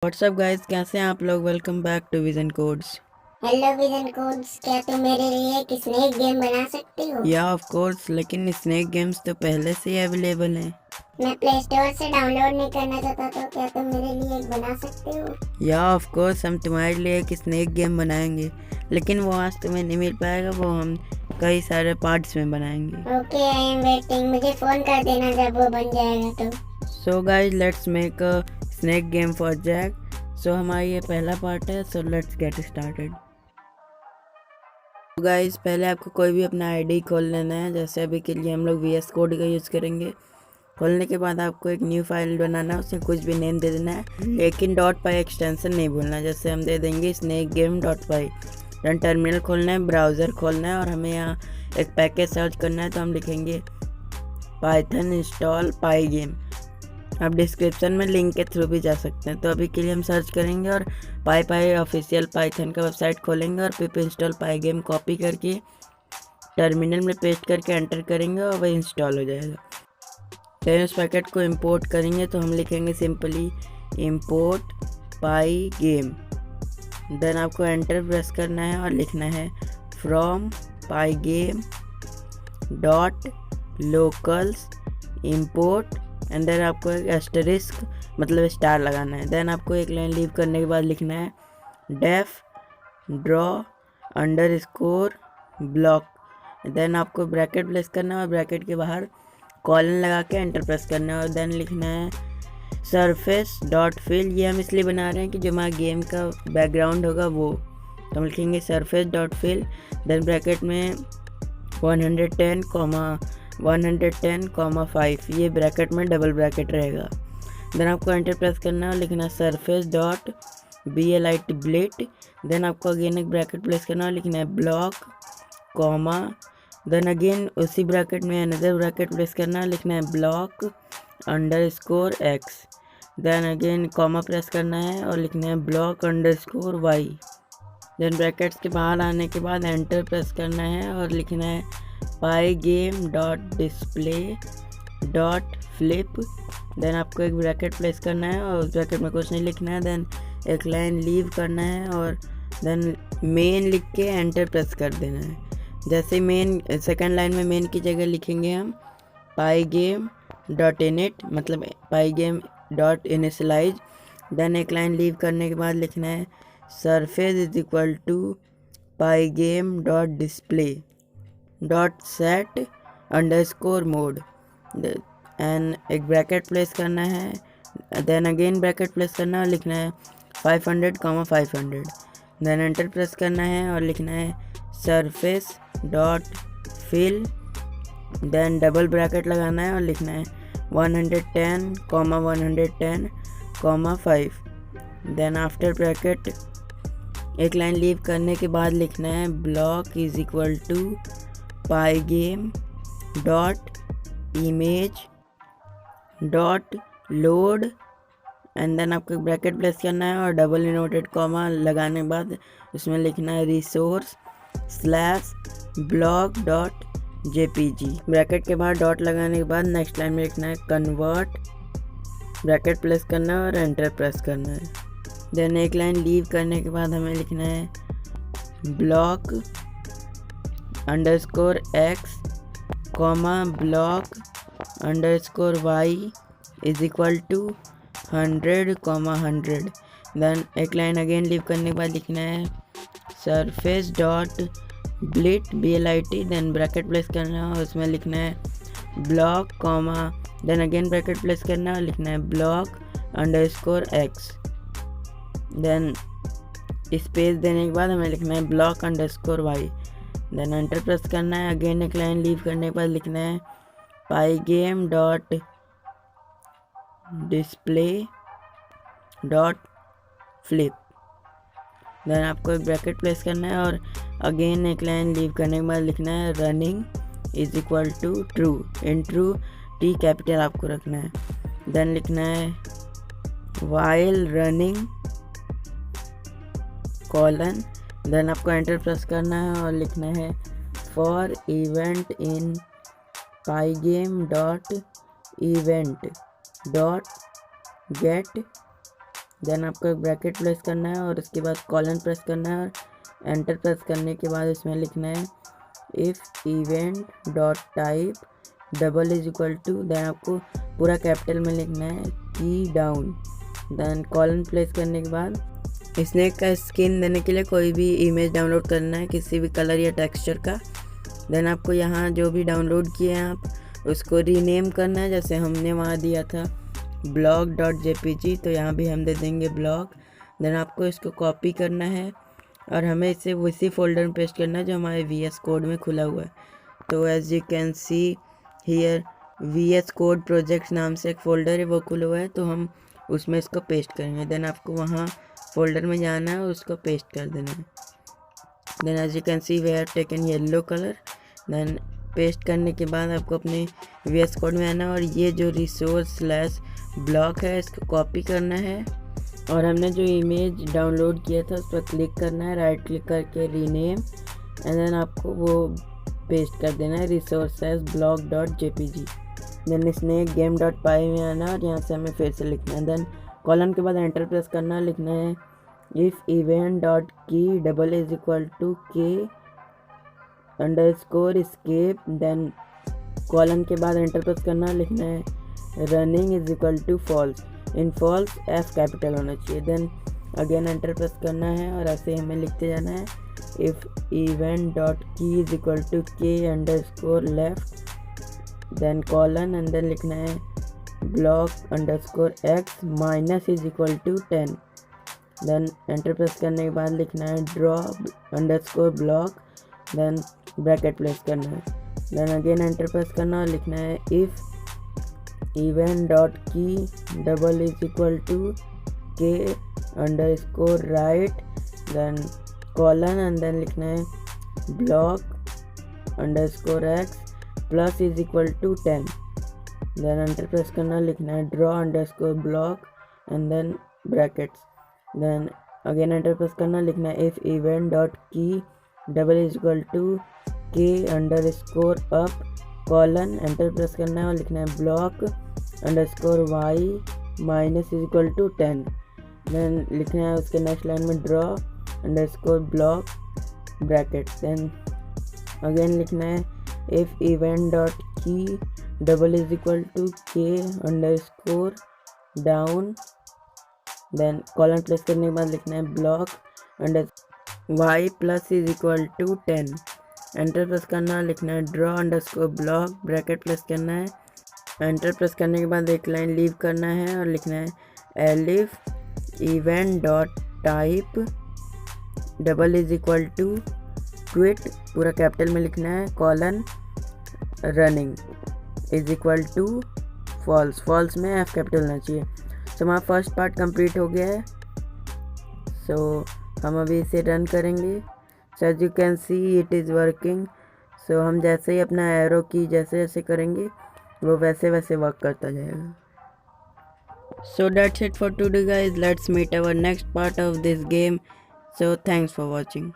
WhatsApp guys, कैसे हैं आप लोग। Welcome back to Vision Codes. Hello Vision Codes, क्या तुम मेरे लिए एक स्नेक गेम बना सकती हो? या ऑफ कोर्स, लेकिन स्नेक गेम्स तो पहले से ही अवेलेबल हैं। मैं प्ले स्टोर से डाउनलोड नहीं करना चाहता, तो क्या तुम मेरे लिए एक बना सकते हो? या ऑफ कोर्स, हम तुम्हारे लिए एक स्नेक गेम बनाएंगे, लेकिन वो आज तुम्हें नहीं मिल पाएगा। वो हम कई सारे पार्ट्स में बनाएंगे। Okay, I am waiting. मुझे फोन कर देना जब वो बन जाएगा तो। So guys, let's make a snake game for Jack. So हमारा ये पहला पार्ट है। So let's get started. तो गाइस, पहले आपको कोई भी अपना आईडी खोल लेना है। जैसे अभी के लिए हम लोग वीएस कोड का यूज़ करेंगे। खोलने के बाद आपको एक न्यू फाइल बनाना है, उसमें कुछ भी नेम दे देना है, लेकिन .py एक्सटेंशन नहीं भूलना। जैसे हम दे देंगे snake game .py। Then terminal खोलना है, ब्राउज़र खोलना है, और हमें यहाँ एक पैकेज सर्च करना है। तो हम लिखेंगे पाइथन इंस्टॉल pygame। आप डिस्क्रिप्शन में लिंक के थ्रू भी जा सकते हैं। तो अभी के लिए हम सर्च करेंगे और पाई ऑफिशियल पाइथन का वेबसाइट खोलेंगे और पिप इंस्टॉल pygame कॉपी करके टर्मिनल में पेस्ट करके एंटर करेंगे और वह इंस्टॉल हो जाएगा। देन उस पैकेट को इंपोर्ट करेंगे। तो हम लिखेंगे सिंपली इंपोर्ट pygame। देन आपको एंटर प्रेस करना है और लिखना है from pygame.locals import, and then आपको एक एस्टरिस्क मतलब स्टार लगाना है। देन आपको एक लाइन लीव करने के बाद लिखना है def draw underscore block. Then आपको ब्रैकेट प्लेस करना है और ब्रैकेट के बाहर कॉलन लगा के एंटर प्रेस करना है। और देन लिखना है surface.fill। ये हम इसलिए बना रहे हैं कि जो हमारा गेम का बैकग्राउंड होगा वो। तो हम लिखेंगे surface.fill। देन ब्रैकेट में 110,5 ये ब्रैकेट में डबल ब्रैकेट रहेगा। देन आपको एंटर प्रेस करना है और लिखना है surface.blit। देन आपको अगेन एक ब्रैकेट प्लेस करना है और लिखना है ब्लॉक कॉमा। देन अगेन उसी ब्रैकेट में अनदर ब्रैकेट प्लेस करना है, लिखना है block underscore x. Then again comma press करना है और लिखना है block underscore y. Then brackets के बाहर आने के बाद एंटर प्रेस करना है और लिखना है pygame.display.flip। देन आपको एक ब्रैकेट प्लेस करना है और उस ब्रैकेट में कुछ नहीं लिखना है। देन एक लाइन लीव करना है और देन मेन लिख के एंटर प्रेस कर देना है। जैसे मेन सेकंड लाइन में मेन की जगह लिखेंगे हम pygame.init मतलब pygame.initialize। देन एक लाइन लीव करने के बाद लिखना है surface.pygame.display.set_mode एंड एक ब्रैकेट प्लेस करना है। देन अगेन ब्रैकेट प्लेस करना है और लिखना है 500,500। देन एंटर प्रेस करना है और लिखना है surface.fill। देन डबल ब्रैकेट लगाना है और लिखना है 110,110,5। देन आफ्टर ब्रैकेट एक लाइन लीव करने के बाद लिखना है block is equal to pygame.image.load, and then आपको ब्रैकेट प्लेस करना है और डबल इनवर्टेड कॉमा लगाने के बाद उसमें लिखना है resource/block.jpg। ब्रैकेट के बाद डॉट लगाने के बाद नेक्स्ट लाइन में लिखना है कन्वर्ट, ब्रैकेट प्लेस करना है और एंटर प्रेस करना है। देन एक लाइन लीव करने के बाद हमें लिखना है block underscore x comma block underscore y is equal to 100,100। Then एक लाइन अगेन लीव करने के बाद लिखना है surface.blit BLIT। Then bracket place करना है और उसमें लिखना है block comma, then again bracket place करना है और लिखना है block underscore x. Then space देने के बाद हमें लिखना है block underscore y. Then enter press करना है। अगेन एक लाइन लीव करने के बाद लिखना है pygame.display.flip। देन आपको एक ब्रैकेट प्लेस करना है और अगेन एक लाइन लीव करने के बाद लिखना है running is equal to true. In true T capital आपको रखना है। देन लिखना है वाइल रनिंग कॉलन। देन आपको एंटर प्रेस करना है और लिखना है for event in pygame.event.get then आपको एक ब्रैकेट प्रेस करना है और उसके बाद कॉलन प्रेस करना है और एंटर प्रेस करने के बाद इसमें लिखना है if event dot type double is equal to, then आपको पूरा कैपिटल में लिखना है KEYDOWN। देन कॉलन प्लेस करने के बाद स्नेक का स्किन देने के लिए कोई भी इमेज डाउनलोड करना है, किसी भी कलर या टेक्सचर का। देन आपको यहाँ जो भी डाउनलोड किए हैं आप उसको रीनेम करना है, जैसे हमने वहाँ दिया था block.jpg, तो यहाँ भी हम दे देंगे block। देन आपको इसको कॉपी करना है और हमें इसे उसी फोल्डर में पेस्ट करना है जो हमारे VS कोड में खुला हुआ है। तो as you can see here VS code projects नाम से एक फ़ोल्डर है, वो खुला हुआ है, तो हम उसमें इसको पेस्ट करेंगे। देन आपको वहाँ फोल्डर में जाना है और उसको पेस्ट कर देना है। Then as you can see we have taken yellow colour. Then paste करने के बाद आपको अपने VS कोड में आना है और ये जो रिसोर्स स्लैश ब्लॉक है इसको कॉपी करना है और हमने जो इमेज डाउनलोड किया था उस पर क्लिक करना है, राइट क्लिक करके रीनेम, एंड देन आपको वो पेस्ट कर देना है resource as block.jpg। Then snake game dot py में आना और यहाँ से हमें फिर से लिखना है। देन कॉलन के बाद एंटर प्रेस करना है, लिखना है if event dot key double is equal to K underscore escape, then colon के बाद एंटर प्रेस करना है, लिखना है running is equal to false, in false F capital होना चाहिए। देन अगेन एंटर प्रेस करना है और ऐसे हमें लिखते जाना है if event dot key is equal to K underscore left, then colon and then लिखना है block underscore x minus is equal to 10। Then enter press करने के बाद लिखना है draw underscore block, then bracket place करना है। देन अगेन एंटर प्रेस करना और लिखना है if event dot key double is equal to K underscore right, then colon and then लिखना है block underscore x plus is equal to 10। Then enter press करना, लिखना है draw underscore block and then brackets. Then again enter press करना, लिखना है if event dot key double is equal to K underscore up colon, enter press करना है और लिखना है block underscore y minus is equal to 10। Then लिखना है उसके नेक्स्ट लाइन में draw underscore block bracket. Then again लिखना है if event dot key double is equal to K underscore down, then colon place करने के बाद लिखना है block under y plus is equal to 10। Enter press करना, लिखना है draw underscore block bracket place करना है। एंटर प्रेस करने के बाद एक लाइन लीव करना है और लिखना है elif event dot type double is equal to quit, पूरा कैपिटल में लिखना है, colon running is equal to false, false में F कैपिटल होना चाहिए। तो हमारा फर्स्ट पार्ट कंप्लीट हो गया है। सो हम अभी इसे रन करेंगे। So as you can see it is working. So हम जैसे ही अपना एरो की जैसे जैसे करेंगे वो वैसे वैसे वर्क करता जाएगा। So that's it for today guys. Let's meet our next part of this game. So thanks for watching.